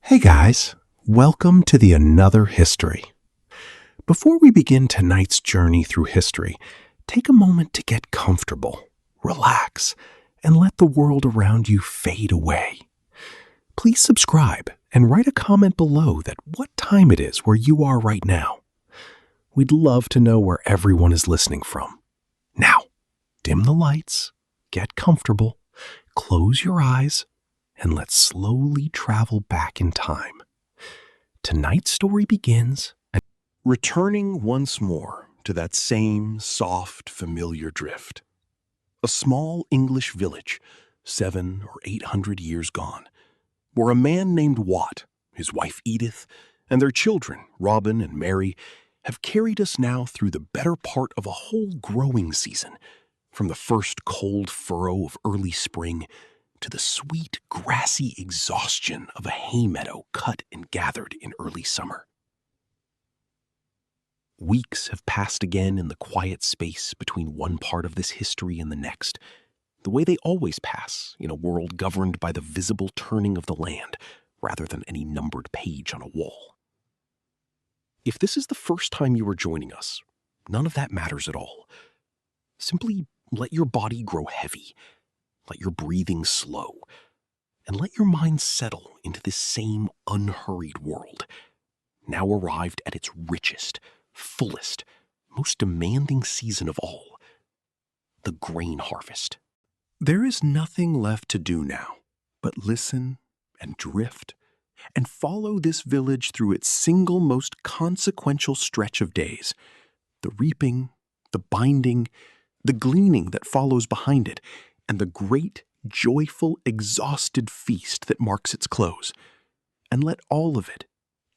Hey guys, welcome to the Another History. Before we begin tonight's journey through history, take a moment to get comfortable, relax, and let the world around you fade away. Please subscribe and write a comment below that what time it is where you are right now. We'd love to know where everyone is listening from. Now, dim the lights, get comfortable, close your eyes, and let's slowly travel back in time. Tonight's story begins, returning once more to that same soft, familiar drift. A small English village, 700 or 800 years gone, where a man named Watt, his wife Edith, and their children, Robin and Mary, have carried us now through the better part of a whole growing season, from the first cold furrow of early spring to the sweet, grassy exhaustion of a hay meadow cut and gathered in early summer. Weeks have passed again in the quiet space between one part of this history and the next, the way they always pass in a world governed by the visible turning of the land rather than any numbered page on a wall. If this is the first time you are joining us, none of that matters at all. Simply let your body grow heavy. Let your breathing slow, and let your mind settle into this same unhurried world, now arrived at its richest, fullest, most demanding season of all, the grain harvest. There is nothing left to do now but listen and drift and follow this village through its single most consequential stretch of days, the reaping, the binding, the gleaning that follows behind it, and the great, joyful, exhausted feast that marks its close, and let all of it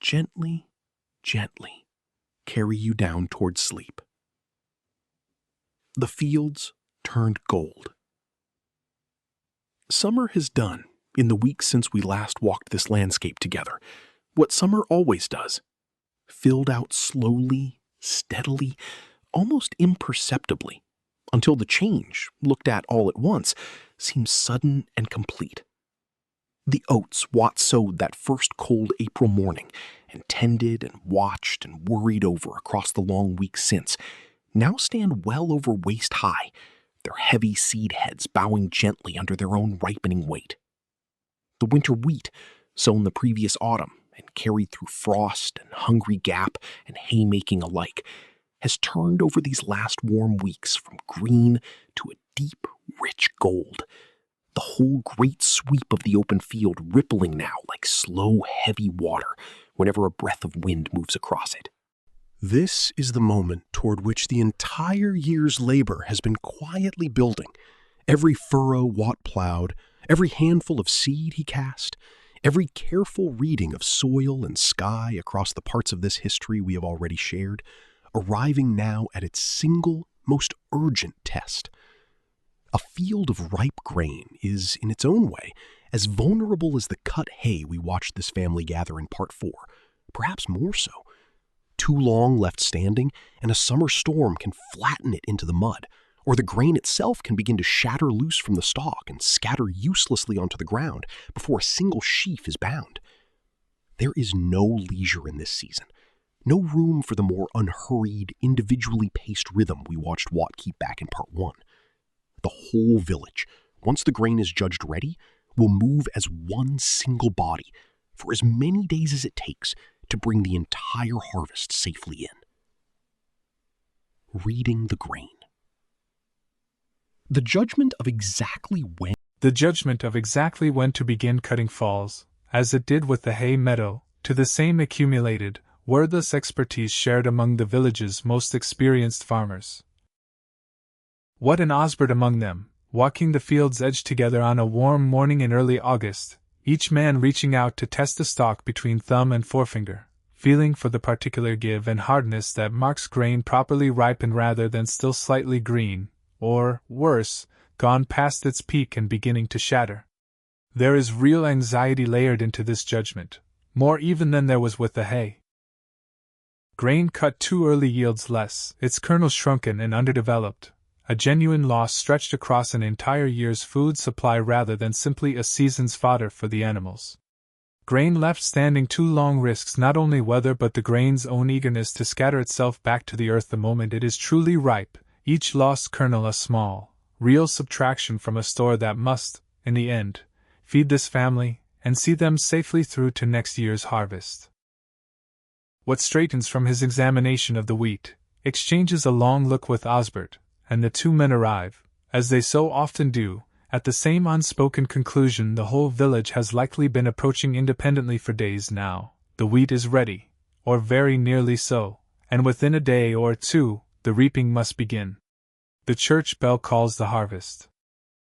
gently, gently carry you down toward sleep. The fields turned gold. Summer has done, in the weeks since we last walked this landscape together, what summer always does, filled out slowly, steadily, almost imperceptibly, until the change, looked at all at once, seems sudden and complete. The oats Watt sowed that first cold April morning, and tended and watched and worried over across the long weeks since, now stand well over waist high, their heavy seed heads bowing gently under their own ripening weight. The winter wheat, sown the previous autumn and carried through frost and hungry gap and haymaking alike, has turned over these last warm weeks from green to a deep, rich gold, the whole great sweep of the open field rippling now like slow, heavy water whenever a breath of wind moves across it. This is the moment toward which the entire year's labor has been quietly building. Every furrow Watt plowed, every handful of seed he cast, every careful reading of soil and sky across the parts of this history we have already shared, arriving now at its single, most urgent test. A field of ripe grain is, in its own way, as vulnerable as the cut hay we watched this family gather in Part 4, perhaps more so. Too long left standing, and a summer storm can flatten it into the mud, or the grain itself can begin to shatter loose from the stalk and scatter uselessly onto the ground before a single sheaf is bound. There is no leisure in this season. No room for the more unhurried, individually paced rhythm we watched Watt keep back in Part 1. The whole village, once the grain is judged ready, will move as one single body for as many days as it takes to bring the entire harvest safely in. Reading the grain. The judgment of exactly when to begin cutting falls, as it did with the hay meadow, to the same accumulated, wordless expertise shared among the village's most experienced farmers. Watt and Osbert among them, walking the field's edge together on a warm morning in early August, each man reaching out to test the stalk between thumb and forefinger, feeling for the particular give and hardness that marks grain properly ripened rather than still slightly green, or, worse, gone past its peak and beginning to shatter. There is real anxiety layered into this judgment, more even than there was with the hay. Grain cut too early yields less, its kernels shrunken and underdeveloped, a genuine loss stretched across an entire year's food supply rather than simply a season's fodder for the animals. Grain left standing too long risks not only weather but the grain's own eagerness to scatter itself back to the earth the moment it is truly ripe, each lost kernel a small, real subtraction from a store that must, in the end, feed this family and see them safely through to next year's harvest. What straightens from his examination of the wheat, exchanges a long look with Osbert, and the two men arrive, as they so often do, at the same unspoken conclusion: the whole village has likely been approaching independently for days now. The wheat is ready, or very nearly so, and within a day or two, the reaping must begin. The church bell calls the harvest.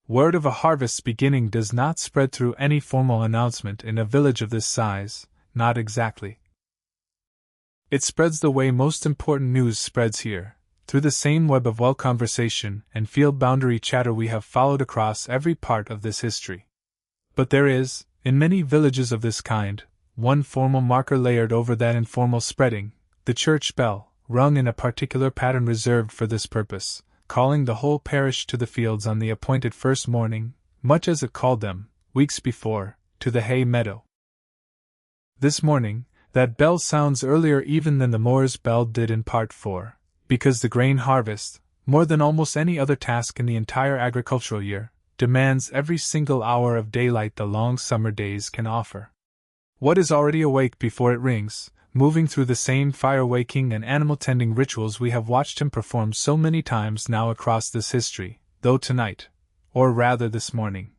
Word of a harvest's beginning does not spread through any formal announcement in a village of this size, not exactly. It spreads the way most important news spreads here, through the same web of well-conversation and field-boundary chatter we have followed across every part of this history. But there is, in many villages of this kind, one formal marker layered over that informal spreading, the church bell, rung in a particular pattern reserved for this purpose, calling the whole parish to the fields on the appointed first morning, much as it called them, weeks before, to the hay meadow. This morning, that bell sounds earlier even than the moor's bell did in Part 4. Because the grain harvest, more than almost any other task in the entire agricultural year, demands every single hour of daylight the long summer days can offer. What is already awake before it rings, moving through the same fire-waking and animal-tending rituals we have watched him perform so many times now across this history, though tonight, or rather this morning,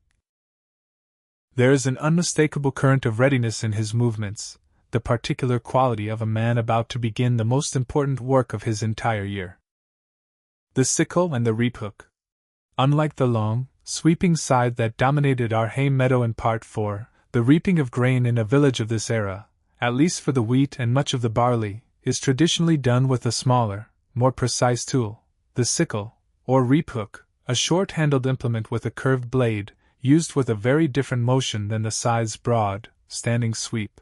there is an unmistakable current of readiness in his movements, the particular quality of a man about to begin the most important work of his entire year. The sickle and the reap hook. Unlike the long, sweeping scythe that dominated our hay meadow in Part 4, the reaping of grain in a village of this era, at least for the wheat and much of the barley, is traditionally done with a smaller, more precise tool, the sickle, or reap hook, a short-handled implement with a curved blade, used with a very different motion than the scythe's broad, standing sweep.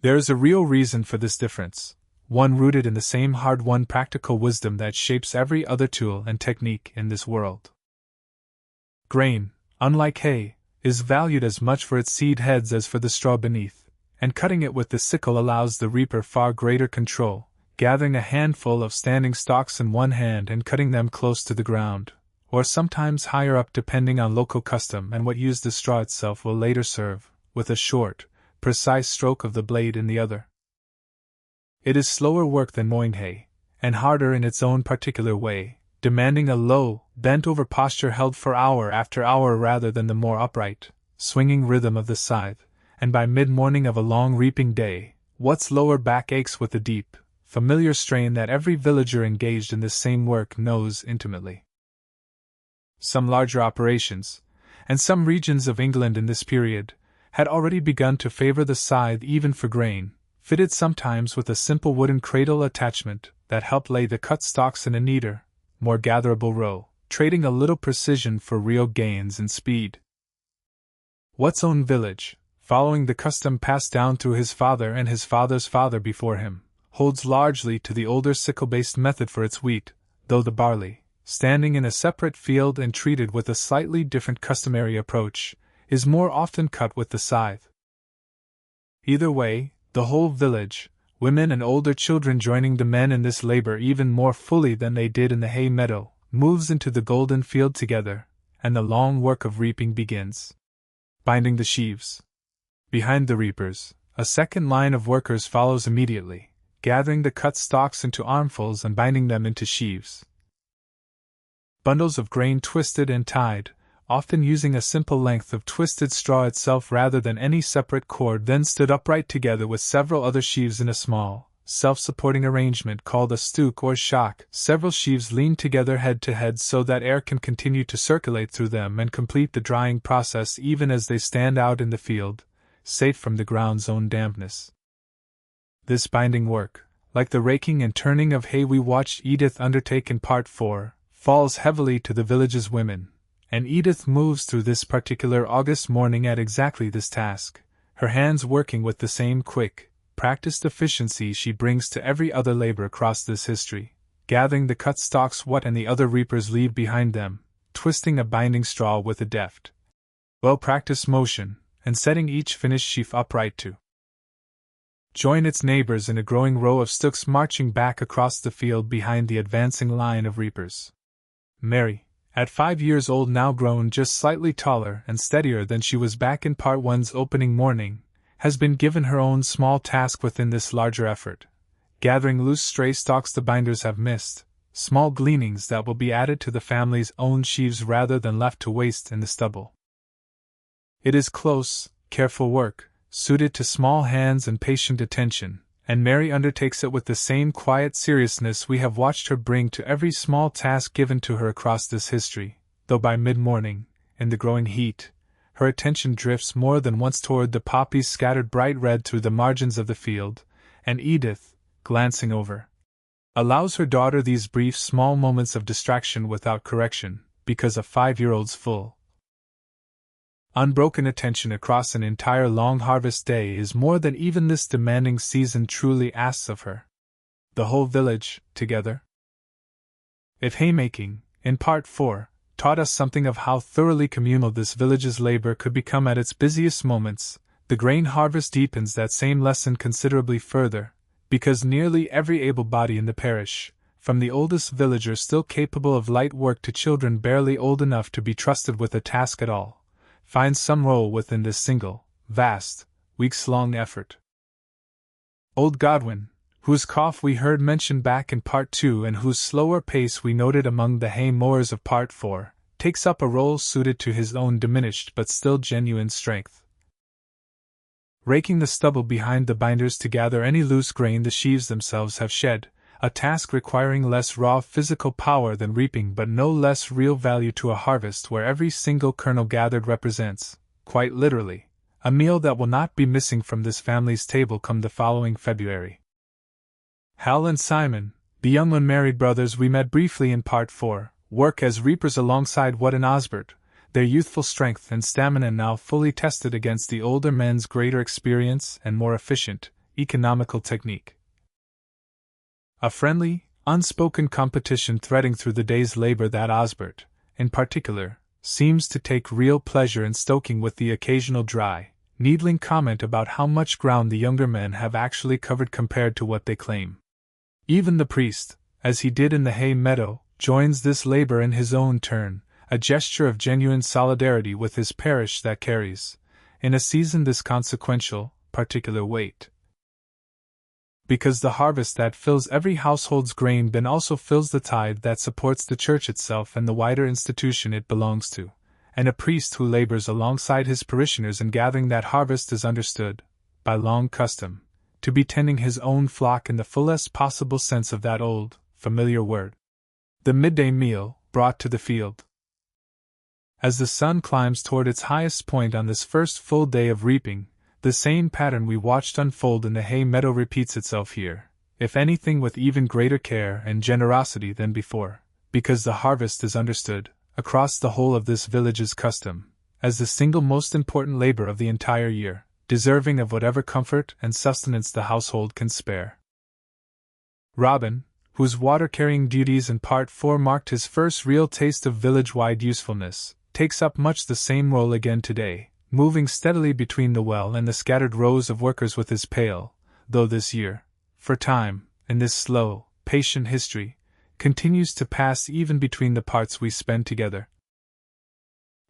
There is a real reason for this difference, one rooted in the same hard-won practical wisdom that shapes every other tool and technique in this world. Grain, unlike hay, is valued as much for its seed heads as for the straw beneath, and cutting it with the sickle allows the reaper far greater control, gathering a handful of standing stalks in one hand and cutting them close to the ground, or sometimes higher up depending on local custom and what use the straw itself will later serve, with a short, precise stroke of the blade in the other. It is slower work than mowing hay, and harder in its own particular way, demanding a low, bent-over posture held for hour after hour rather than the more upright, swinging rhythm of the scythe, and by mid-morning of a long reaping day, one's lower back aches with the deep, familiar strain that every villager engaged in this same work knows intimately. Some larger operations, and some regions of England in this period, had already begun to favor the scythe even for grain, fitted sometimes with a simple wooden cradle attachment that helped lay the cut stalks in a neater, more gatherable row, trading a little precision for real gains in speed. Watt's own village, following the custom passed down through his father and his father's father before him, holds largely to the older sickle-based method for its wheat, though the barley, standing in a separate field and treated with a slightly different customary approach, is more often cut with the scythe. Either way, the whole village, women and older children joining the men in this labor even more fully than they did in the hay meadow, moves into the golden field together, and the long work of reaping begins. Binding the sheaves. Behind the reapers, a second line of workers follows immediately, gathering the cut stalks into armfuls and binding them into sheaves. Bundles of grain twisted and tied, often using a simple length of twisted straw itself rather than any separate cord, then stood upright together with several other sheaves in a small, self-supporting arrangement called a stook or shock. Several sheaves lean together head to head so that air can continue to circulate through them and complete the drying process even as they stand out in the field, safe from the ground's own dampness. This binding work, like the raking and turning of hay we watched Edith undertake in Part 4, falls heavily to the village's women, and Edith moves through this particular August morning at exactly this task, her hands working with the same quick, practiced efficiency she brings to every other labor across this history, gathering the cut stalks Watt and the other reapers leave behind them, twisting a binding straw with a deft, well-practiced motion, and setting each finished sheaf upright to join its neighbors in a growing row of stooks marching back across the field behind the advancing line of reapers. Mary, at 5 years old, now grown just slightly taller and steadier than she was back in Part 1's opening morning, has been given her own small task within this larger effort, gathering loose stray stalks the binders have missed, small gleanings that will be added to the family's own sheaves rather than left to waste in the stubble. It is close, careful work, suited to small hands and patient attention, and Mary undertakes it with the same quiet seriousness we have watched her bring to every small task given to her across this history, though by mid-morning, in the growing heat, her attention drifts more than once toward the poppies scattered bright red through the margins of the field, and Edith, glancing over, allows her daughter these brief small moments of distraction without correction, because a 5-year-old's full, unbroken attention across an entire long harvest day is more than even this demanding season truly asks of her. The whole village, together. If haymaking, in Part 4, taught us something of how thoroughly communal this village's labor could become at its busiest moments, the grain harvest deepens that same lesson considerably further, because nearly every able body in the parish, from the oldest villager still capable of light work to children barely old enough to be trusted with a task at all, finds some role within this single, vast, weeks-long effort. Old Godwin, whose cough we heard mentioned back in Part 2 and whose slower pace we noted among the hay mowers of Part 4, takes up a role suited to his own diminished but still genuine strength. Raking the stubble behind the binders to gather any loose grain the sheaves themselves have shed, a task requiring less raw physical power than reaping but no less real value to a harvest where every single kernel gathered represents, quite literally, a meal that will not be missing from this family's table come the following February. Hal and Simon, the young unmarried brothers we met briefly in Part 4, work as reapers alongside Wood and Osbert, their youthful strength and stamina now fully tested against the older men's greater experience and more efficient, economical technique. A friendly, unspoken competition threading through the day's labor that Osbert, in particular, seems to take real pleasure in stoking with the occasional dry, needling comment about how much ground the younger men have actually covered compared to what they claim. Even the priest, as he did in the hay meadow, joins this labor in his own turn, a gesture of genuine solidarity with his parish that carries, in a season this consequential, particular weight. Because the harvest that fills every household's grain bin also fills the tithe that supports the church itself and the wider institution it belongs to, and a priest who labors alongside his parishioners in gathering that harvest is understood, by long custom, to be tending his own flock in the fullest possible sense of that old, familiar word. The midday meal, brought to the field. As the sun climbs toward its highest point on this first full day of reaping, the same pattern we watched unfold in the hay meadow repeats itself here, if anything with even greater care and generosity than before, because the harvest is understood, across the whole of this village's custom, as the single most important labor of the entire year, deserving of whatever comfort and sustenance the household can spare. Robin, whose water-carrying duties in Part 4 marked his first real taste of village-wide usefulness, takes up much the same role again today, moving steadily between the well and the scattered rows of workers with his pail, though this year, for time, in this slow, patient history, continues to pass even between the parts we spend together.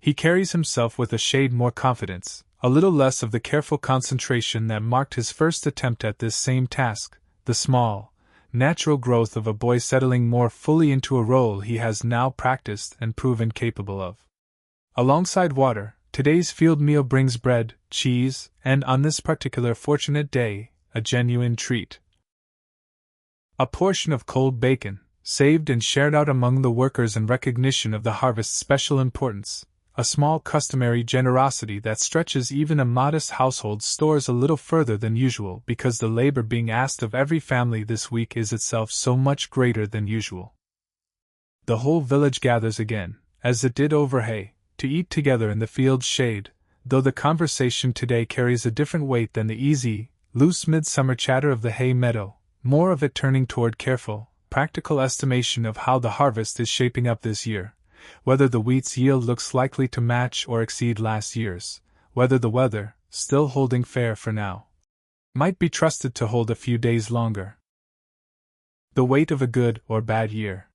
He carries himself with a shade more confidence, a little less of the careful concentration that marked his first attempt at this same task, the small, natural growth of a boy settling more fully into a role he has now practiced and proven capable of. Alongside water, today's field meal brings bread, cheese, and on this particular fortunate day, a genuine treat. A portion of cold bacon, saved and shared out among the workers in recognition of the harvest's special importance, a small customary generosity that stretches even a modest household's stores a little further than usual because the labor being asked of every family this week is itself so much greater than usual. The whole village gathers again, as it did over hay, to eat together in the field's shade, though the conversation today carries a different weight than the easy, loose midsummer chatter of the hay meadow, more of it turning toward careful, practical estimation of how the harvest is shaping up this year, whether the wheat's yield looks likely to match or exceed last year's, whether the weather, still holding fair for now, might be trusted to hold a few days longer. The weight of a good or bad year.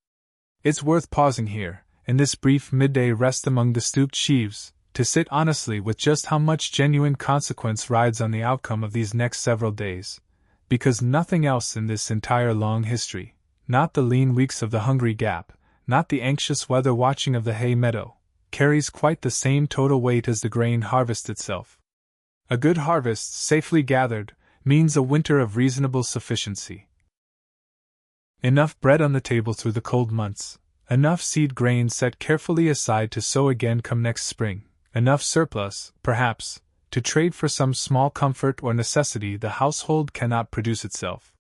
It's worth pausing here, in this brief midday rest among the stooped sheaves, to sit honestly with just how much genuine consequence rides on the outcome of these next several days, because nothing else in this entire long history, not the lean weeks of the hungry gap, not the anxious weather watching of the hay meadow, carries quite the same total weight as the grain harvest itself. A good harvest, safely gathered, means a winter of reasonable sufficiency. Enough bread on the table through the cold months, enough seed grain set carefully aside to sow again come next spring, enough surplus, perhaps, to trade for some small comfort or necessity the household cannot produce itself.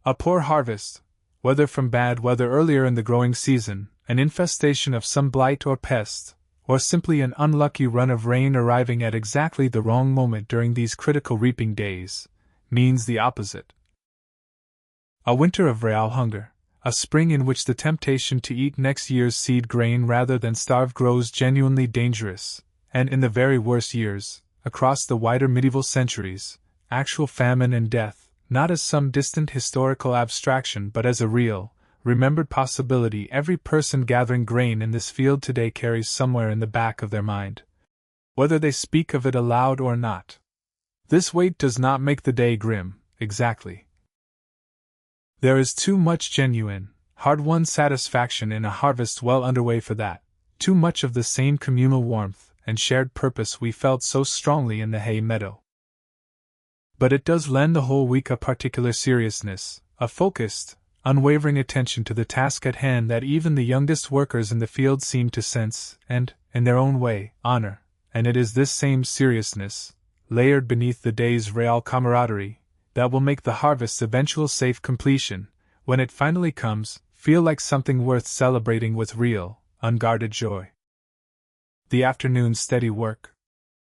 A poor harvest, whether from bad weather earlier in the growing season, an infestation of some blight or pest, or simply an unlucky run of rain arriving at exactly the wrong moment during these critical reaping days, means the opposite. A winter of real hunger, a spring in which the temptation to eat next year's seed grain rather than starve grows genuinely dangerous, and in the very worst years, across the wider medieval centuries, actual famine and death, not as some distant historical abstraction but as a real, remembered possibility every person gathering grain in this field today carries somewhere in the back of their mind, whether they speak of it aloud or not. This weight does not make the day grim, exactly. There is too much genuine, hard-won satisfaction in a harvest well underway for that, too much of the same communal warmth and shared purpose we felt so strongly in the hay meadow. But it does lend the whole week a particular seriousness, a focused, unwavering attention to the task at hand that even the youngest workers in the field seem to sense and, in their own way, honor, and it is this same seriousness, layered beneath the day's real camaraderie, that will make the harvest's eventual safe completion, when it finally comes, feel like something worth celebrating with real, unguarded joy. The afternoon's steady work.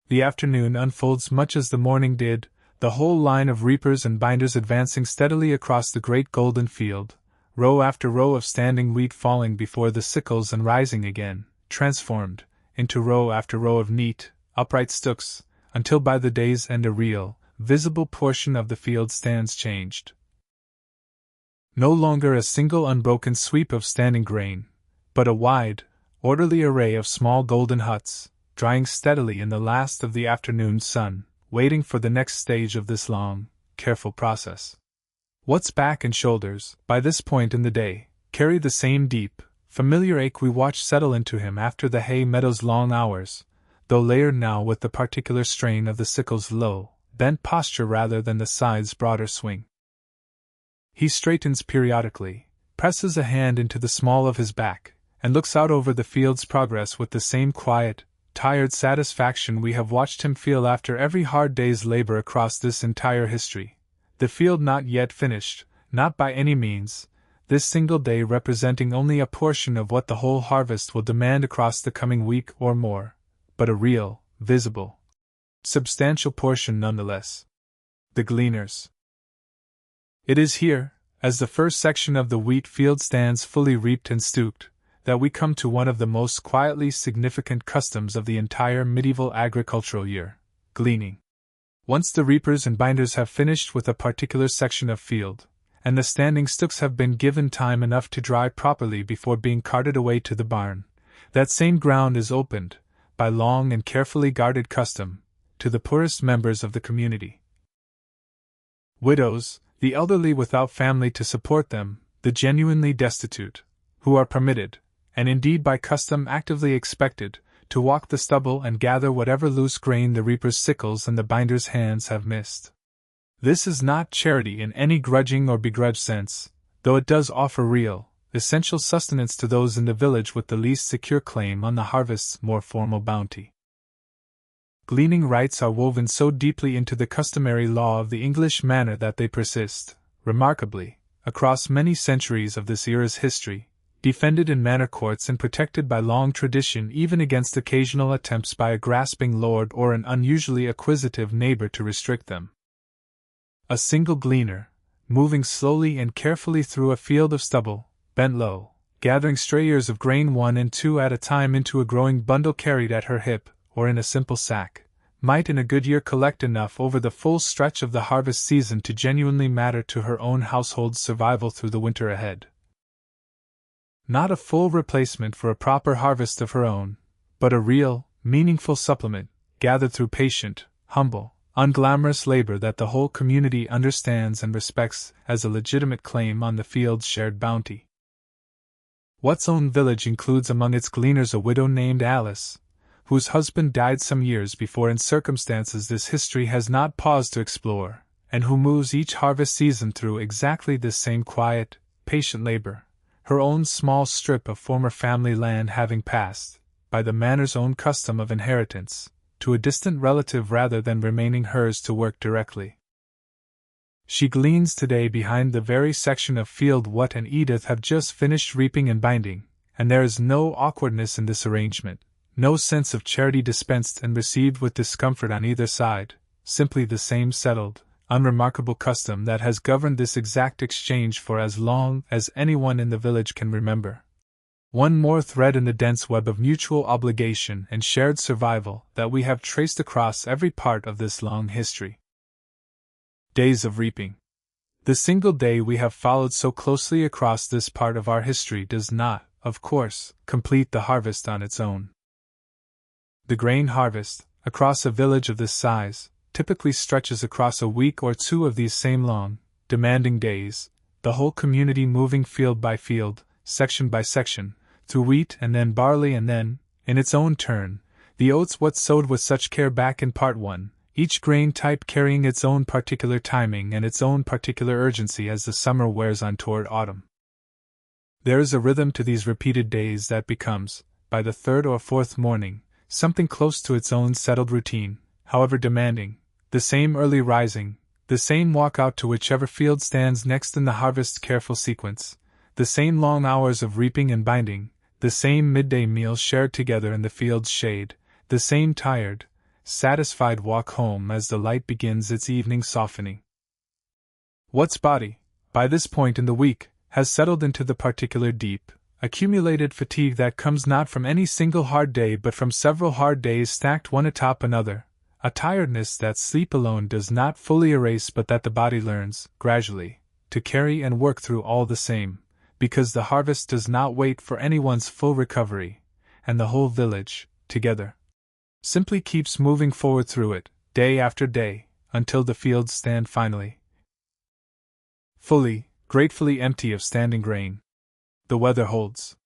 The afternoon unfolds much as the morning did, the whole line of reapers and binders advancing steadily across the great golden field, row after row of standing wheat falling before the sickles and rising again, transformed, into row after row of neat, upright stooks, until by the day's end a real, visible portion of the field stands changed. No longer a single unbroken sweep of standing grain, but a wide, orderly array of small golden huts, drying steadily in the last of the afternoon's sun, waiting for the next stage of this long, careful process. Watt's back and shoulders, by this point in the day, carry the same deep, familiar ache we watch settle into him after the hay meadow's long hours, though layered now with the particular strain of the sickle's low, bent posture rather than the scythe's broader swing. He straightens periodically, presses a hand into the small of his back, and looks out over the field's progress with the same quiet, tired satisfaction we have watched him feel after every hard day's labor across this entire history. The field not yet finished, not by any means, this single day representing only a portion of what the whole harvest will demand across the coming week or more, but a real, visible, substantial portion nonetheless. The gleaners. It is here, as the first section of the wheat field stands fully reaped and stooped, that we come to one of the most quietly significant customs of the entire medieval agricultural year, gleaning. Once the reapers and binders have finished with a particular section of field, and the standing stooks have been given time enough to dry properly before being carted away to the barn, that same ground is opened, by long and carefully guarded custom, to the poorest members of the community. Widows, the elderly without family to support them, the genuinely destitute, who are permitted, and indeed by custom actively expected, to walk the stubble and gather whatever loose grain the reaper's sickles and the binder's hands have missed. This is not charity in any grudging or begrudged sense, though it does offer real, essential sustenance to those in the village with the least secure claim on the harvest's more formal bounty. Gleaning rites are woven so deeply into the customary law of the English manor that they persist, remarkably, across many centuries of this era's history, defended in manor courts and protected by long tradition even against occasional attempts by a grasping lord or an unusually acquisitive neighbor to restrict them. A single gleaner, moving slowly and carefully through a field of stubble, bent low, gathering stray ears of grain one and two at a time into a growing bundle carried at her hip, or in a simple sack, might in a good year collect enough over the full stretch of the harvest season to genuinely matter to her own household's survival through the winter ahead. Not a full replacement for a proper harvest of her own, but a real, meaningful supplement, gathered through patient, humble, unglamorous labor that the whole community understands and respects as a legitimate claim on the field's shared bounty. Watts' own village includes among its gleaners a widow named Alice, whose husband died some years before in circumstances this history has not paused to explore, and who moves each harvest season through exactly this same quiet, patient labor, her own small strip of former family land having passed, by the manor's own custom of inheritance, to a distant relative rather than remaining hers to work directly. She gleans today behind the very section of field Watt and Edith have just finished reaping and binding, and there is no awkwardness in this arrangement, no sense of charity dispensed and received with discomfort on either side, simply the same settled, unremarkable custom that has governed this exact exchange for as long as anyone in the village can remember. One more thread in the dense web of mutual obligation and shared survival that we have traced across every part of this long history. Days of reaping. The single day we have followed so closely across this part of our history does not, of course, complete the harvest on its own. The grain harvest, across a village of this size, typically stretches across a week or two of these same long, demanding days, the whole community moving field by field, section by section, through wheat and then barley and then, in its own turn, the oats what sowed with such care back in part 1, each grain type carrying its own particular timing and its own particular urgency as the summer wears on toward autumn. There is a rhythm to these repeated days that becomes, by the third or fourth morning, something close to its own settled routine, however demanding, the same early rising, the same walk out to whichever field stands next in the harvest's careful sequence, the same long hours of reaping and binding, the same midday meal shared together in the field's shade, the same tired, satisfied walk home as the light begins its evening softening. Watt's body, by this point in the week, has settled into the particular deep, accumulated fatigue that comes not from any single hard day but from several hard days stacked one atop another, a tiredness that sleep alone does not fully erase but that the body learns, gradually, to carry and work through all the same, because the harvest does not wait for anyone's full recovery, and the whole village, together, simply keeps moving forward through it, day after day, until the fields stand finally, fully, gratefully empty of standing grain. The weather holds.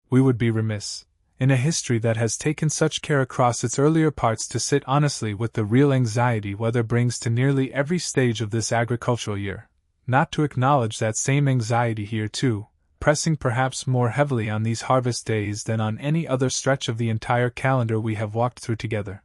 We would be remiss, in a history that has taken such care across its earlier parts to sit honestly with the real anxiety weather brings to nearly every stage of this agricultural year, not to acknowledge that same anxiety here too, pressing perhaps more heavily on these harvest days than on any other stretch of the entire calendar we have walked through together.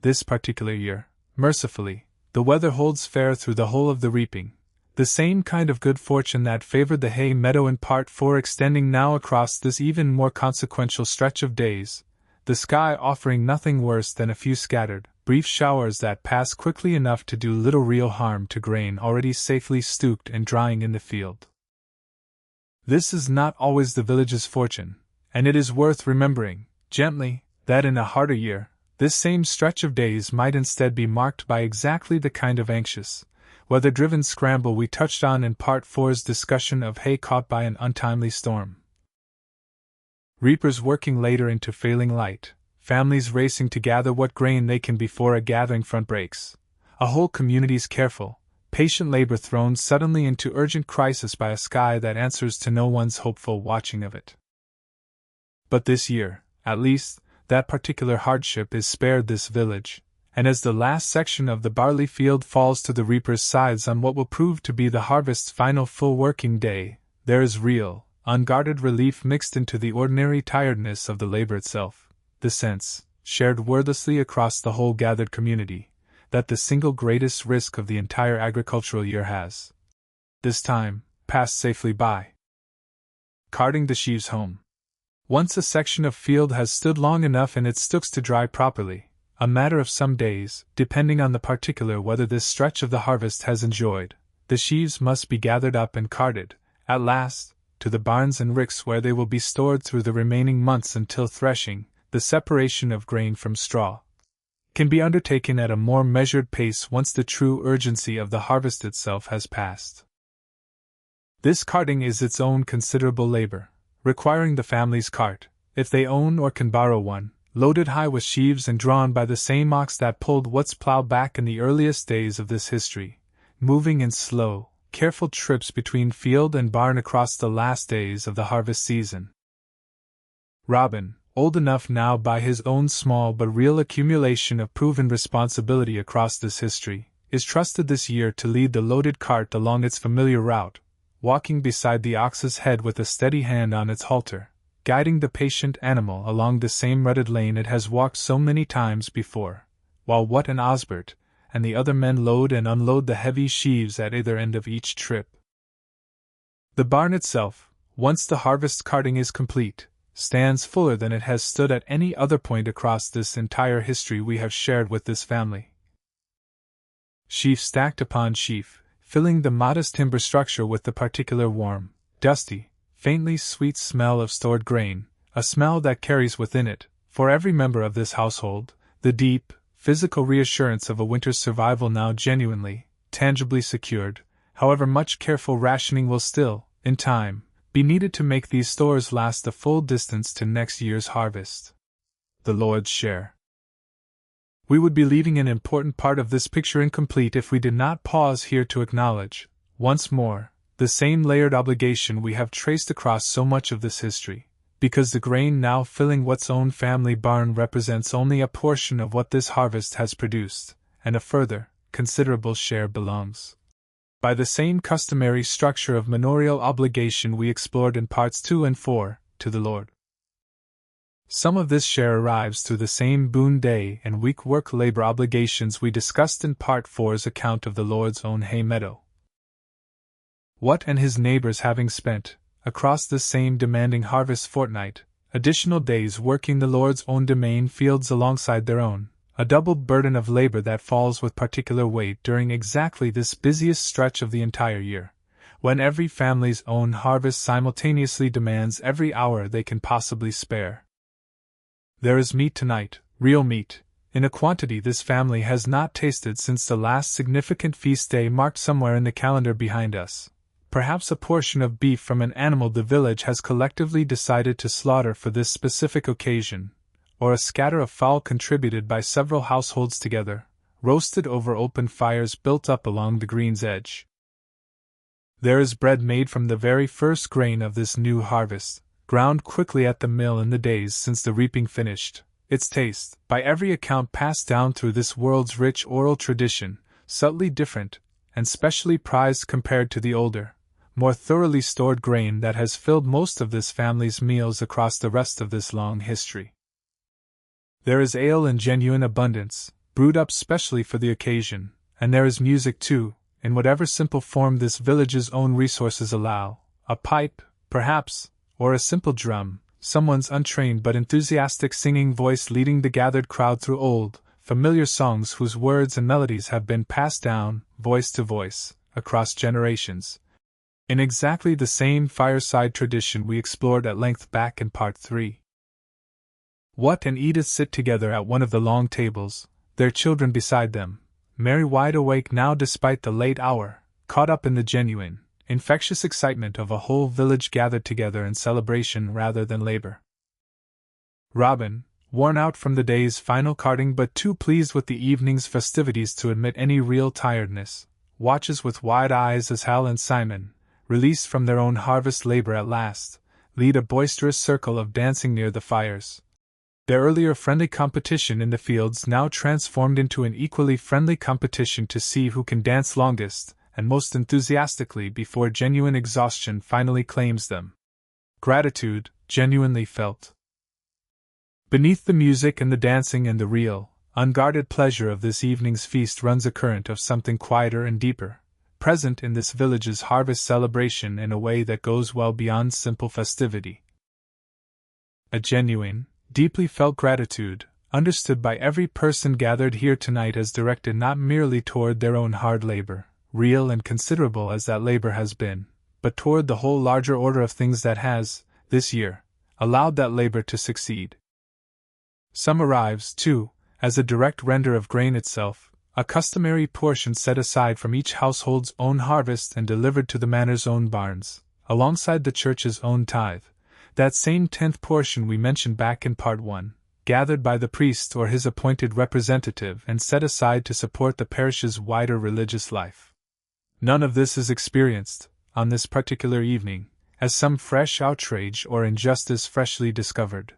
This particular year, mercifully, the weather holds fair through the whole of the reaping, the same kind of good fortune that favored the hay meadow in part 4 extending now across this even more consequential stretch of days, the sky offering nothing worse than a few scattered, brief showers that pass quickly enough to do little real harm to grain already safely stooped and drying in the field. This is not always the village's fortune, and it is worth remembering, gently, that in a harder year, this same stretch of days might instead be marked by exactly the kind of anxious, weather-driven scramble we touched on in Part 4's discussion of hay caught by an untimely storm. Reapers working later into failing light, families racing to gather what grain they can before a gathering front breaks, a whole community's careful, patient labor thrown suddenly into urgent crisis by a sky that answers to no one's hopeful watching of it. But this year, at least, that particular hardship is spared this village, and as the last section of the barley field falls to the reaper's scythes on what will prove to be the harvest's final full working day, there is real, unguarded relief mixed into the ordinary tiredness of the labor itself, the sense, shared wordlessly across the whole gathered community, that the single greatest risk of the entire agricultural year has, this time, passed safely by. Carting the sheaves home. Once a section of field has stood long enough in its stooks to dry properly, a matter of some days, depending on the particular weather this stretch of the harvest has enjoyed, the sheaves must be gathered up and carted, at last, to the barns and ricks where they will be stored through the remaining months until threshing, the separation of grain from straw, can be undertaken at a more measured pace once the true urgency of the harvest itself has passed. This carting is its own considerable labor, requiring the family's cart, if they own or can borrow one, loaded high with sheaves and drawn by the same ox that pulled what's plow back in the earliest days of this history, moving in slow, careful trips between field and barn across the last days of the harvest season. Robin, old enough now by his own small but real accumulation of proven responsibility across this history, is trusted this year to lead the loaded cart along its familiar route, walking beside the ox's head with a steady hand on its halter, guiding the patient animal along the same rutted lane it has walked so many times before, while Wat and Osbert and the other men load and unload the heavy sheaves at either end of each trip. The barn itself, once the harvest carting is complete, stands fuller than it has stood at any other point across this entire history we have shared with this family. Sheaf stacked upon sheaf, filling the modest timber structure with the particular warm, dusty, faintly sweet smell of stored grain, a smell that carries within it, for every member of this household, the deep, physical reassurance of a winter's survival now genuinely, tangibly secured, however much careful rationing will still, in time, be needed to make these stores last the full distance to next year's harvest. The Lord's share. We would be leaving an important part of this picture incomplete if we did not pause here to acknowledge, once more, the same layered obligation we have traced across so much of this history, because the grain now filling Wat's own family barn represents only a portion of what this harvest has produced, and a further, considerable share belongs, by the same customary structure of manorial obligation we explored in parts 2 and 4, to the Lord. Some of this share arrives through the same boon day and week work labor obligations we discussed in part 4's account of the Lord's own hay meadow. Wat and his neighbors having spent, across this same demanding harvest fortnight, additional days working the Lord's own domain fields alongside their own, a double burden of labor that falls with particular weight during exactly this busiest stretch of the entire year, when every family's own harvest simultaneously demands every hour they can possibly spare. There is meat tonight, real meat, in a quantity this family has not tasted since the last significant feast day marked somewhere in the calendar behind us. Perhaps a portion of beef from an animal the village has collectively decided to slaughter for this specific occasion, or a scatter of fowl contributed by several households together, roasted over open fires built up along the green's edge. There is bread made from the very first grain of this new harvest, ground quickly at the mill in the days since the reaping finished, its taste, by every account passed down through this world's rich oral tradition, subtly different, and specially prized compared to the older, more thoroughly stored grain that has filled most of this family's meals across the rest of this long history. There is ale in genuine abundance, brewed up specially for the occasion, and there is music too, in whatever simple form this village's own resources allow, a pipe, perhaps, or a simple drum, someone's untrained but enthusiastic singing voice leading the gathered crowd through old, familiar songs whose words and melodies have been passed down, voice to voice, across generations, in exactly the same fireside tradition we explored at length back in part 3. Wat and Edith sit together at one of the long tables, their children beside them, Mary wide awake now despite the late hour, caught up in the genuine, infectious excitement of a whole village gathered together in celebration rather than labor. Robin, worn out from the day's final carting but too pleased with the evening's festivities to admit any real tiredness, watches with wide eyes as Hal and Simon, released from their own harvest labor at last, lead a boisterous circle of dancing near the fires. Their earlier friendly competition in the fields now transformed into an equally friendly competition to see who can dance longest and most enthusiastically before genuine exhaustion finally claims them. Gratitude, genuinely felt. Beneath the music and the dancing and the real, unguarded pleasure of this evening's feast runs a current of something quieter and deeper, present in this village's harvest celebration in a way that goes well beyond simple festivity. A genuine, deeply felt gratitude, understood by every person gathered here tonight as directed not merely toward their own hard labor, real and considerable as that labor has been, but toward the whole larger order of things that has, this year, allowed that labor to succeed. Some arrives, too, as a direct render of grain itself, a customary portion set aside from each household's own harvest and delivered to the manor's own barns, alongside the church's own tithe, that same 10th portion we mentioned back in Part 1, gathered by the priest or his appointed representative and set aside to support the parish's wider religious life. None of this is experienced, on this particular evening, as some fresh outrage or injustice freshly discovered.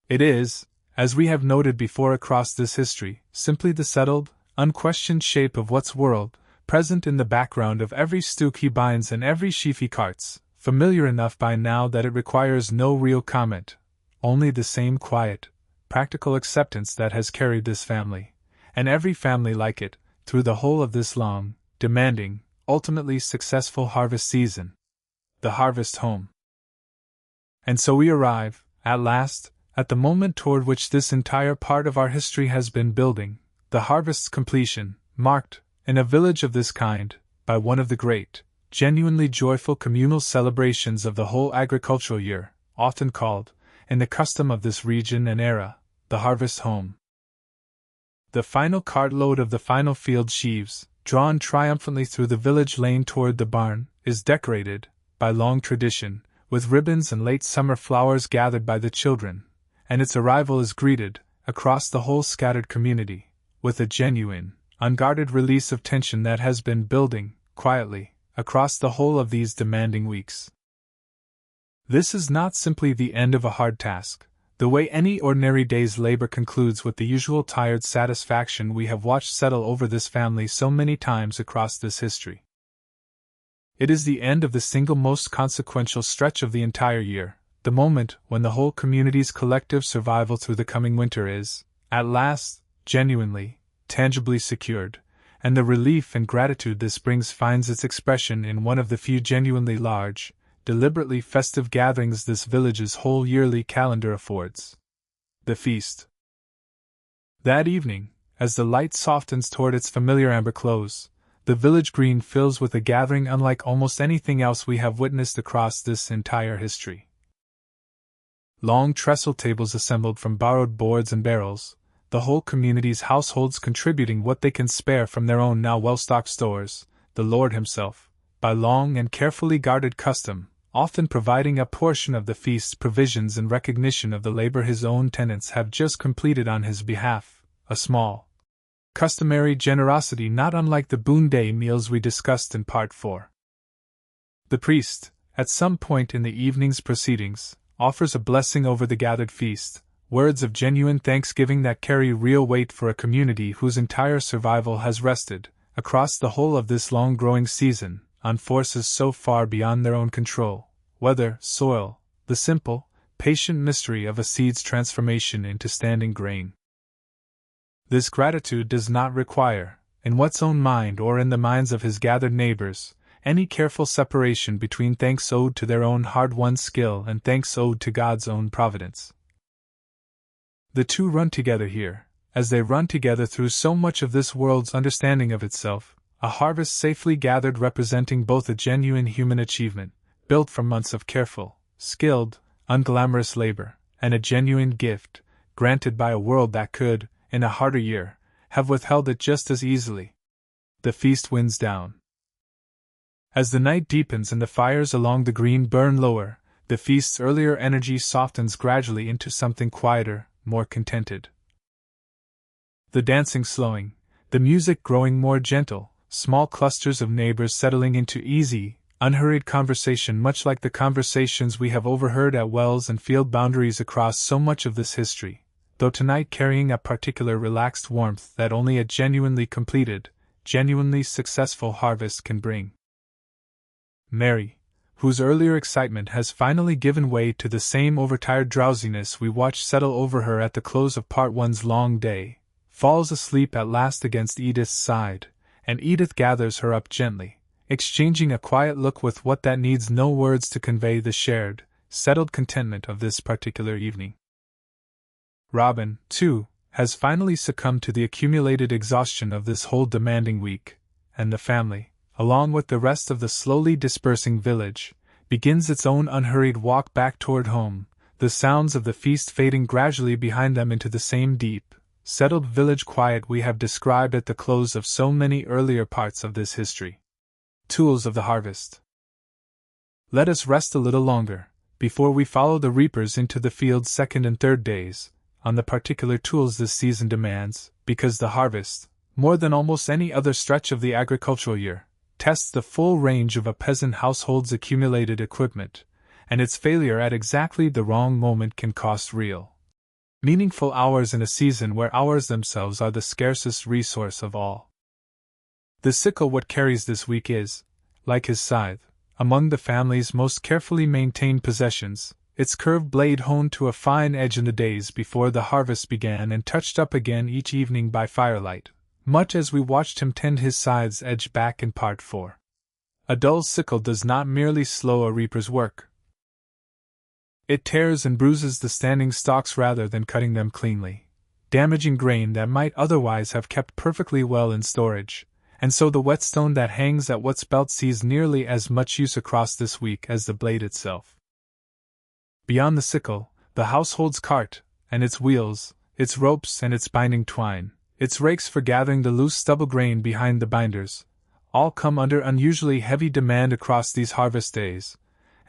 It is, as we have noted before across this history, simply the settled, unquestioned shape of what's world, present in the background of every stook he binds and every sheaf he carts, familiar enough by now that it requires no real comment, only the same quiet, practical acceptance that has carried this family, and every family like it, through the whole of this long, demanding, ultimately successful harvest season. The harvest home. And so we arrive, at last, at the moment toward which this entire part of our history has been building, the harvest's completion, marked, in a village of this kind, by one of the great, genuinely joyful communal celebrations of the whole agricultural year, often called, in the custom of this region and era, the harvest home. The final cartload of the final field sheaves, drawn triumphantly through the village lane toward the barn, is decorated, by long tradition, with ribbons and late summer flowers gathered by the children, and its arrival is greeted, across the whole scattered community, with a genuine, unguarded release of tension that has been building, quietly, across the whole of these demanding weeks. This is not simply the end of a hard task, the way any ordinary day's labor concludes with the usual tired satisfaction we have watched settle over this family so many times across this history. It is the end of the single most consequential stretch of the entire year, the moment when the whole community's collective survival through the coming winter is, at last, genuinely, tangibly secured, and the relief and gratitude this brings finds its expression in one of the few genuinely large, deliberately festive gatherings this village's whole yearly calendar affords: the feast. That evening, as the light softens toward its familiar amber close, the village green fills with a gathering unlike almost anything else we have witnessed across this entire history. Long trestle tables assembled from borrowed boards and barrels, the whole community's households contributing what they can spare from their own now well-stocked stores, the Lord himself, by long and carefully guarded custom, often providing a portion of the feast's provisions in recognition of the labor his own tenants have just completed on his behalf, a small, customary generosity not unlike the boon day meals we discussed in Part 4. The priest, at some point in the evening's proceedings, offers a blessing over the gathered feast, words of genuine thanksgiving that carry real weight for a community whose entire survival has rested, across the whole of this long growing season, on forces so far beyond their own control: weather, soil, the simple, patient mystery of a seed's transformation into standing grain. This gratitude does not require, in one's own mind or in the minds of his gathered neighbors, any careful separation between thanks owed to their own hard-won skill and thanks owed to God's own providence. The two run together here, as they run together through so much of this world's understanding of itself, a harvest safely gathered representing both a genuine human achievement, built from months of careful, skilled, unglamorous labor, and a genuine gift, granted by a world that could, in a harder year, have withheld it just as easily. The feast winds down. As the night deepens and the fires along the green burn lower, the feast's earlier energy softens gradually into something quieter, more contented. The dancing slowing, the music growing more gentle, small clusters of neighbors settling into easy, unhurried conversation much like the conversations we have overheard at wells and field boundaries across so much of this history, though tonight carrying a particular relaxed warmth that only a genuinely completed, genuinely successful harvest can bring. Mary, whose earlier excitement has finally given way to the same overtired drowsiness we watched settle over her at the close of Part 1's long day, falls asleep at last against Edith's side, and Edith gathers her up gently, exchanging a quiet look with what that needs no words to convey the shared, settled contentment of this particular evening. Robin, too, has finally succumbed to the accumulated exhaustion of this whole demanding week, and the family, along with the rest of the slowly dispersing village, begins its own unhurried walk back toward home, the sounds of the feast fading gradually behind them into the same deep, settled village quiet we have described at the close of so many earlier parts of this history. Tools of the harvest. Let us rest a little longer, before we follow the reapers into the fields second and third days, on the particular tools this season demands, because the harvest, more than almost any other stretch of the agricultural year, tests the full range of a peasant household's accumulated equipment, and its failure at exactly the wrong moment can cost real, meaningful hours in a season where hours themselves are the scarcest resource of all. The sickle what carries this week is, like his scythe, among the family's most carefully maintained possessions, its curved blade honed to a fine edge in the days before the harvest began and touched up again each evening by firelight, much as we watched him tend his scythe's edge back in part 4. A dull sickle does not merely slow a reaper's work. It tears and bruises the standing stalks rather than cutting them cleanly, damaging grain that might otherwise have kept perfectly well in storage, and so the whetstone that hangs at what's belt sees nearly as much use across this week as the blade itself. Beyond the sickle, the household's cart, and its wheels, its ropes and its binding twine, its rakes for gathering the loose stubble grain behind the binders, all come under unusually heavy demand across these harvest days,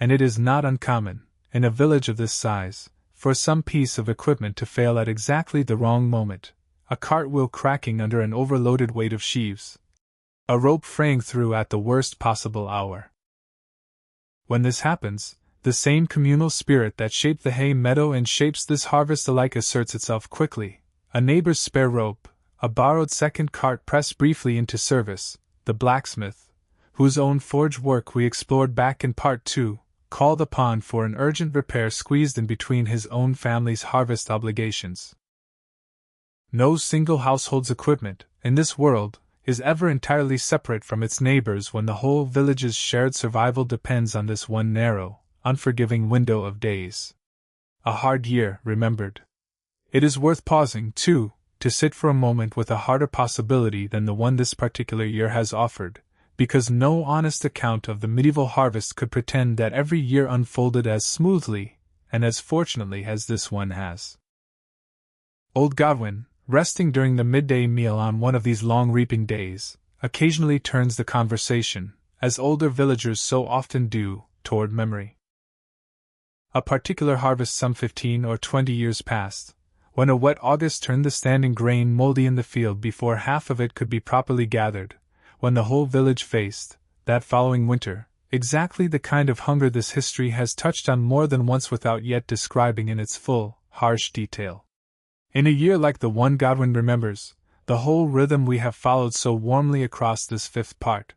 and it is not uncommon, in a village of this size, for some piece of equipment to fail at exactly the wrong moment, a cart wheel cracking under an overloaded weight of sheaves, a rope fraying through at the worst possible hour. When this happens, the same communal spirit that shaped the hay meadow and shapes this harvest alike asserts itself quickly. A neighbor's spare rope, a borrowed second cart pressed briefly into service, the blacksmith, whose own forge work we explored back in part 2, called upon for an urgent repair squeezed in between his own family's harvest obligations. No single household's equipment, in this world, is ever entirely separate from its neighbors when the whole village's shared survival depends on this one narrow, unforgiving window of days. A hard year, remembered. It is worth pausing, too, to sit for a moment with a harder possibility than the one this particular year has offered, because no honest account of the medieval harvest could pretend that every year unfolded as smoothly and as fortunately as this one has. Old Godwin, resting during the midday meal on one of these long reaping days, occasionally turns the conversation, as older villagers so often do, toward memory. A particular harvest some 15 or 20 years past, when a wet August turned the standing grain moldy in the field before half of it could be properly gathered, when the whole village faced, that following winter, exactly the kind of hunger this history has touched on more than once without yet describing in its full, harsh detail. In a year like the one Godwin remembers, the whole rhythm we have followed so warmly across this fifth part.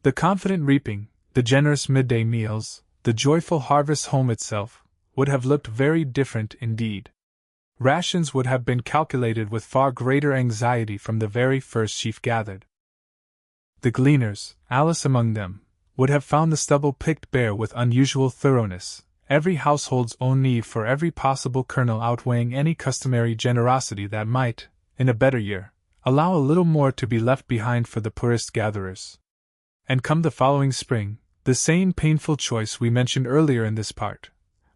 The confident reaping, the generous midday meals, the joyful harvest home itself, would have looked very different indeed. Rations would have been calculated with far greater anxiety from the very first sheaf gathered. The gleaners, Alice among them, would have found the stubble picked bare with unusual thoroughness, every household's own need for every possible kernel outweighing any customary generosity that might, in a better year, allow a little more to be left behind for the poorest gatherers. And come the following spring, the same painful choice we mentioned earlier in this part,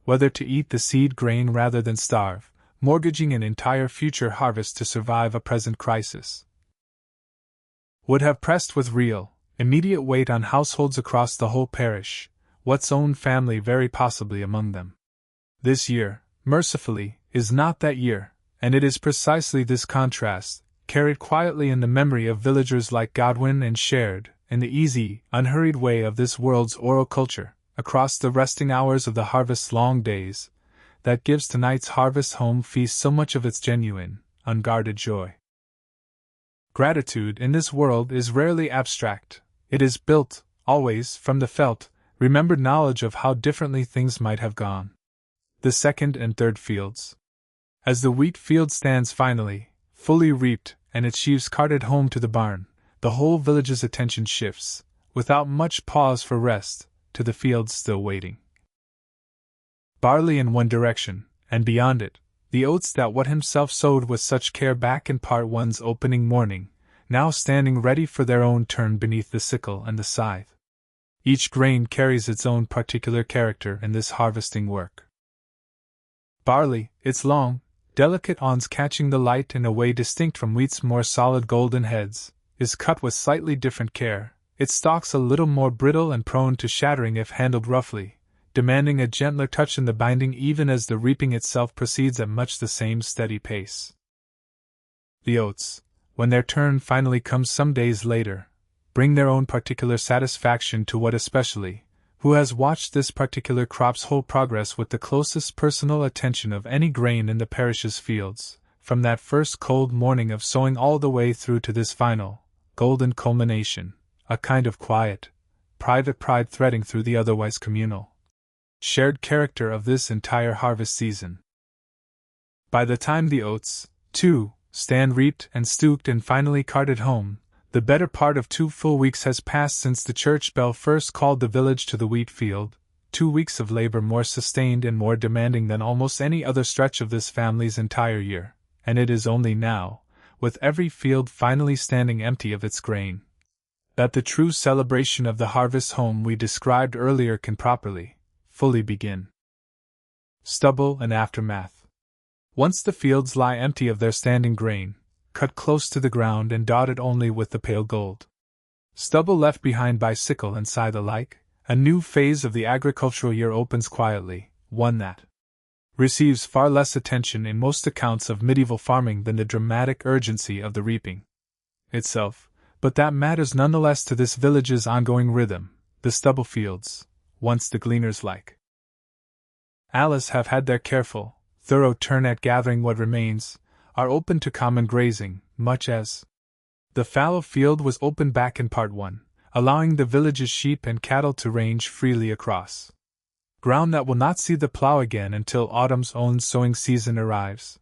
whether to eat the seed grain rather than starve, mortgaging an entire future harvest to survive a present crisis, would have pressed with real, immediate weight on households across the whole parish, what's own family very possibly among them. This year, mercifully, is not that year, and it is precisely this contrast, carried quietly in the memory of villagers like Godwin and shared, in the easy, unhurried way of this world's oral culture, across the resting hours of the harvest's long days, that gives tonight's harvest home feast so much of its genuine, unguarded joy. Gratitude in this world is rarely abstract, it is built, always, from the felt, remembered knowledge of how differently things might have gone. The second and third fields. As the wheat field stands finally, fully reaped, and its sheaves carted home to the barn, the whole village's attention shifts, without much pause for rest, to the fields still waiting. Barley in one direction, and beyond it, the oats that Wat himself sowed with such care back in part 1's opening morning, now standing ready for their own turn beneath the sickle and the scythe. Each grain carries its own particular character in this harvesting work. Barley, its long, delicate awns catching the light in a way distinct from wheat's more solid golden heads, is cut with slightly different care, its stalks a little more brittle and prone to shattering if handled roughly, demanding a gentler touch in the binding even as the reaping itself proceeds at much the same steady pace. The oats, when their turn finally comes some days later, bring their own particular satisfaction to what especially, who has watched this particular crop's whole progress with the closest personal attention of any grain in the parish's fields, from that first cold morning of sowing all the way through to this final, golden culmination, a kind of quiet, private pride threading through the otherwise communal, shared character of this entire harvest season. By the time the oats, too, stand reaped and stooked and finally carted home, the better part of 2 full weeks has passed since the church bell first called the village to the wheat field, 2 weeks of labor more sustained and more demanding than almost any other stretch of this family's entire year, and it is only now, with every field finally standing empty of its grain, that the true celebration of the harvest home we described earlier can properly, fully begin. Stubble and aftermath. Once the fields lie empty of their standing grain, cut close to the ground and dotted only with the pale gold stubble left behind by sickle and scythe alike, a new phase of the agricultural year opens quietly, one that receives far less attention in most accounts of medieval farming than the dramatic urgency of the reaping itself, but that matters nonetheless to this village's ongoing rhythm. The stubble fields, once the gleaners like Alice have had their careful, thorough turn at gathering what remains, are open to common grazing, much as the fallow field was open back in Part 1, allowing the village's sheep and cattle to range freely across ground that will not see the plow again until autumn's own sowing season arrives.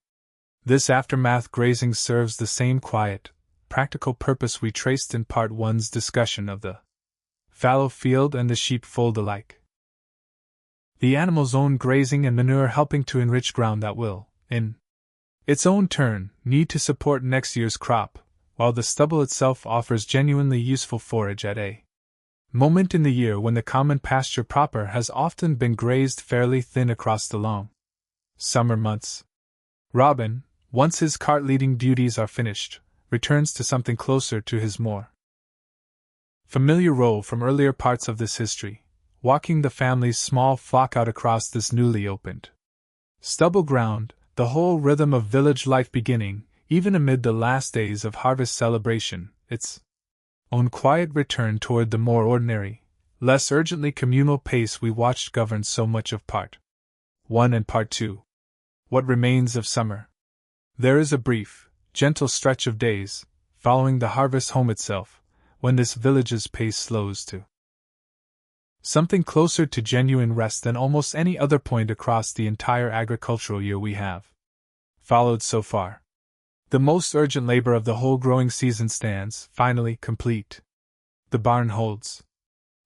This aftermath grazing serves the same quiet, practical purpose we traced in Part 1's discussion of the fallow field and the sheepfold alike. The animal's own grazing and manure helping to enrich ground that will, in its own turn, need to support next year's crop, while the stubble itself offers genuinely useful forage at a moment in the year when the common pasture proper has often been grazed fairly thin across the long summer months. Robin, once his cart-leading duties are finished, returns to something closer to his more familiar role from earlier parts of this history, walking the family's small flock out across this newly opened stubble ground, the whole rhythm of village life beginning, even amid the last days of harvest celebration, its own quiet return toward the more ordinary, less urgently communal pace we watched govern so much of Part 1 and Part 2. What remains of summer? There is a brief, gentle stretch of days, following the harvest home itself, when this village's pace slows to something closer to genuine rest than almost any other point across the entire agricultural year we have followed so far. The most urgent labor of the whole growing season stands, finally, complete. The barn holds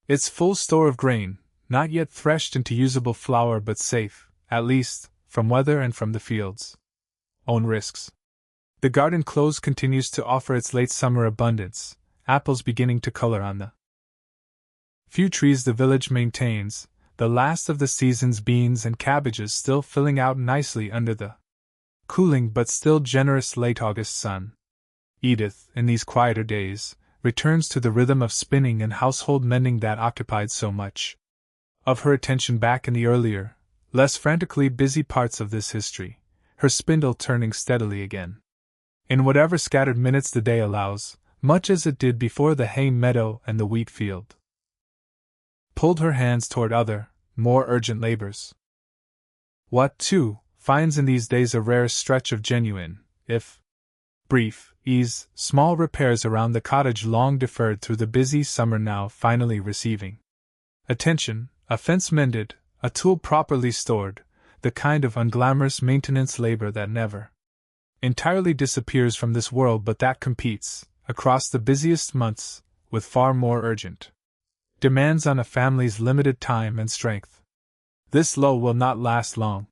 its full store of grain, not yet threshed into usable flour but safe, at least, from weather and from the field's own risks. The garden close continues to offer its late summer abundance, apples beginning to color on the few trees the village maintains, the last of the season's beans and cabbages still filling out nicely under the cooling but still generous late August sun. Edith, in these quieter days, returns to the rhythm of spinning and household mending that occupied so much of her attention back in the earlier, less frantically busy parts of this history, her spindle turning steadily again, in whatever scattered minutes the day allows, much as it did before the hay meadow and the wheat field pulled her hands toward other, more urgent labors. What, too, finds in these days a rare stretch of genuine, if brief, ease, small repairs around the cottage long deferred through the busy summer now finally receiving attention, a fence mended, a tool properly stored, the kind of unglamorous maintenance labor that never entirely disappears from this world but that competes, across the busiest months, with far more urgent demands on a family's limited time and strength. This lull will not last long.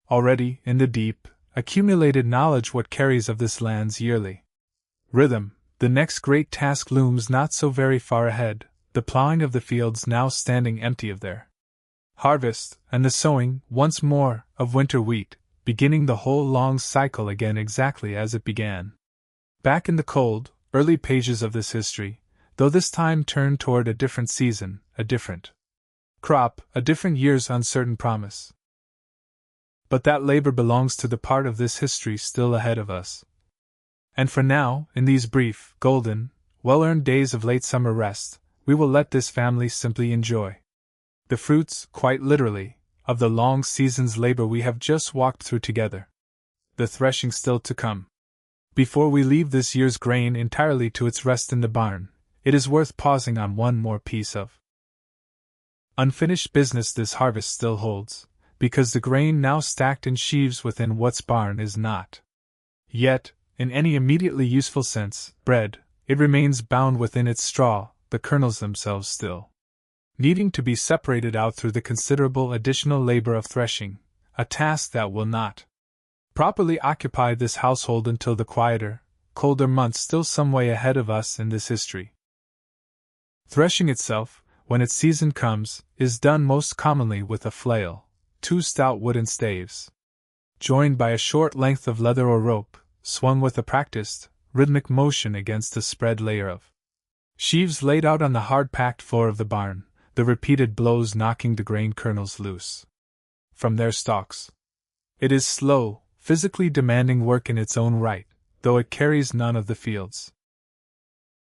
Already, in the deep, accumulated knowledge what carries of this land's yearly rhythm, the next great task looms not so very far ahead, the plowing of the fields now standing empty of their harvest, and the sowing, once more, of winter wheat, beginning the whole long cycle again exactly as it began. Back in the cold, early pages of this history, though this time turned toward a different season, a different crop, a different year's uncertain promise. But that labor belongs to the part of this history still ahead of us. And for now, in these brief, golden, well-earned days of late summer rest, we will let this family simply enjoy the fruits, quite literally, of the long season's labor we have just walked through together. The threshing still to come. Before we leave this year's grain entirely to its rest in the barn, it is worth pausing on one more piece of unfinished business this harvest still holds, because the grain now stacked in sheaves within what's barn is not yet, in any immediately useful sense, bread. It remains bound within its straw, the kernels themselves still needing to be separated out through the considerable additional labor of threshing, a task that will not properly occupy this household until the quieter, colder months still some way ahead of us in this history. Threshing itself, when its season comes, is done most commonly with a flail, 2 stout wooden staves, joined by a short length of leather or rope, swung with a practiced, rhythmic motion against a spread layer of sheaves laid out on the hard-packed floor of the barn, the repeated blows knocking the grain kernels loose from their stalks. It is slow, physically demanding work in its own right, though it carries none of the field's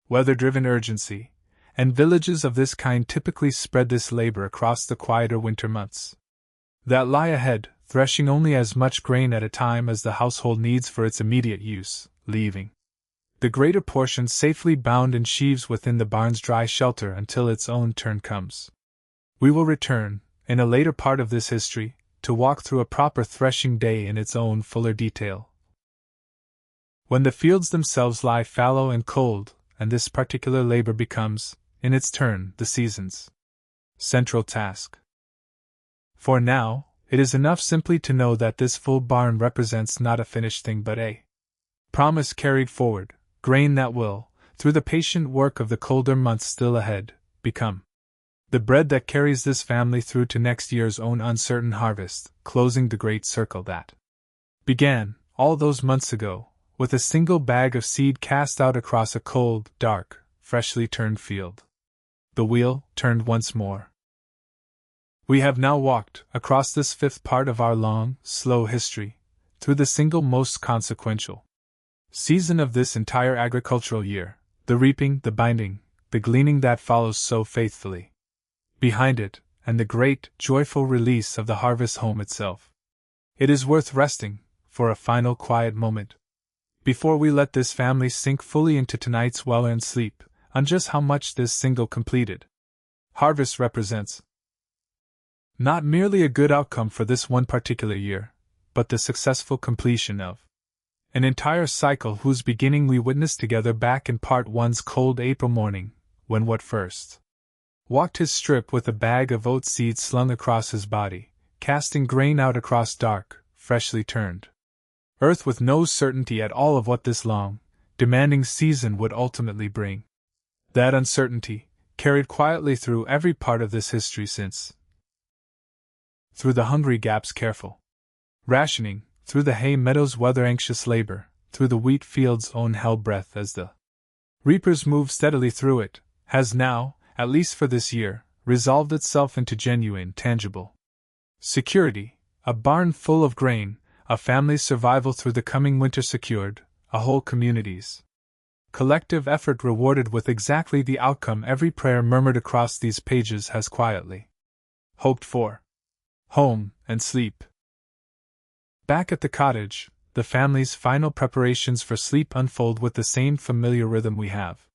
weather-driven urgency, and villages of this kind typically spread this labor across the quieter winter months that lie ahead, threshing only as much grain at a time as the household needs for its immediate use, leaving the greater portion safely bound in sheaves within the barn's dry shelter until its own turn comes. We will return, in a later part of this history, to walk through a proper threshing day in its own fuller detail, when the fields themselves lie fallow and cold, and this particular labor becomes, in its turn, the season's central task. For now, it is enough simply to know that this full barn represents not a finished thing but a promise carried forward, grain that will, through the patient work of the colder months still ahead, become the bread that carries this family through to next year's own uncertain harvest, closing the great circle that began, all those months ago, with a single bag of seed cast out across a cold, dark, freshly turned field. The wheel turned once more. We have now walked, across this 5th part of our long, slow history, through the single most consequential season of this entire agricultural year, the reaping, the binding, the gleaning that follows so faithfully behind it, and the great, joyful release of the harvest home itself. It is worth resting, for a final quiet moment, before we let this family sink fully into tonight's well-earned sleep, on just how much this single completed harvest represents. Not merely a good outcome for this one particular year, but the successful completion of an entire cycle whose beginning we witnessed together back in Part 1's cold April morning, when what first walked his strip with a bag of oat seeds slung across his body, casting grain out across dark, freshly turned earth with no certainty at all of what this long, demanding season would ultimately bring. That uncertainty, carried quietly through every part of this history since. Through the hungry gap's careful rationing, through the hay meadow's weather-anxious labor, through the wheat field's own hell breath as the reapers move steadily through it, has now, at least for this year, resolved itself into genuine, tangible security, a barn full of grain, a family's survival through the coming winter secured, a whole community's collective effort rewarded with exactly the outcome every prayer murmured across these pages has quietly hoped for: home and sleep. Back at the cottage, the family's final preparations for sleep unfold with the same familiar rhythm we have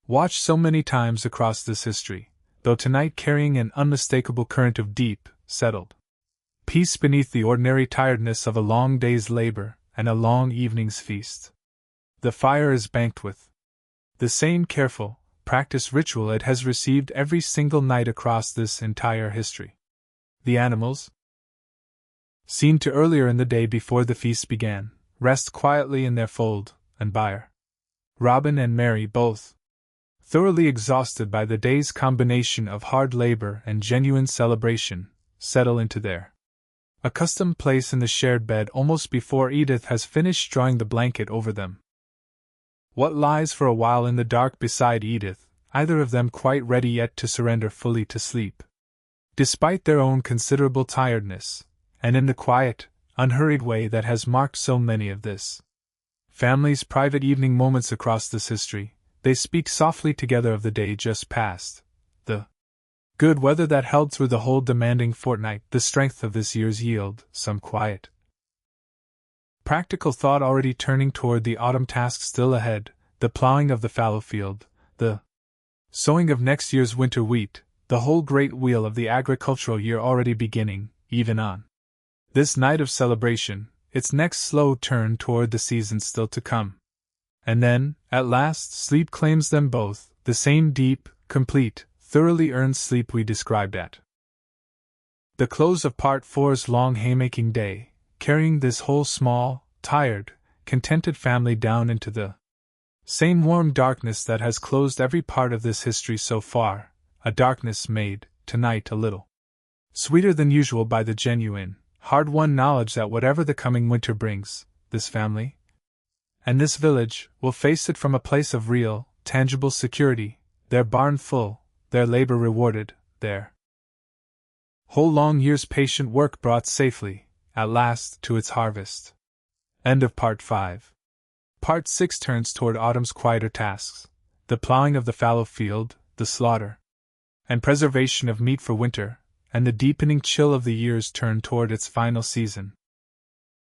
watched so many times across this history, though tonight carrying an unmistakable current of deep, settled peace beneath the ordinary tiredness of a long day's labor and a long evening's feast. The fire is banked with the same careful, practiced ritual it has received every single night across this entire history. The animals, seen to earlier in the day before the feast began, rest quietly in their fold, and Byre, Robin and Mary both, thoroughly exhausted by the day's combination of hard labor and genuine celebration, settle into their accustomed place in the shared bed almost before Edith has finished drawing the blanket over them. What lies for a while in the dark beside Edith, either of them quite ready yet to surrender fully to sleep. Despite their own considerable tiredness, and in the quiet, unhurried way that has marked so many of this family's private evening moments across this history, they speak softly together of the day just past, the good weather that held through the whole demanding fortnight, the strength of this year's yield, some quiet, practical thought already turning toward the autumn task still ahead, the plowing of the fallow field, the sowing of next year's winter wheat, the whole great wheel of the agricultural year already beginning, even on this night of celebration, its next slow turn toward the season still to come. And then, at last, sleep claims them both, the same deep, complete, thoroughly earned sleep we described at the close of Part 4's long haymaking day, carrying this whole small, tired, contented family down into the same warm darkness that has closed every part of this history so far, a darkness made, tonight, a little sweeter than usual by the genuine, hard-won knowledge that whatever the coming winter brings, this family and this village will face it from a place of real, tangible security, their barn full, their labor rewarded, their whole long year's patient work brought safely, at last, to its harvest. End of Part 5. Part 6 turns toward autumn's quieter tasks, the plowing of the fallow field, the slaughter and preservation of meat for winter, and the deepening chill of the year's turn toward its final season.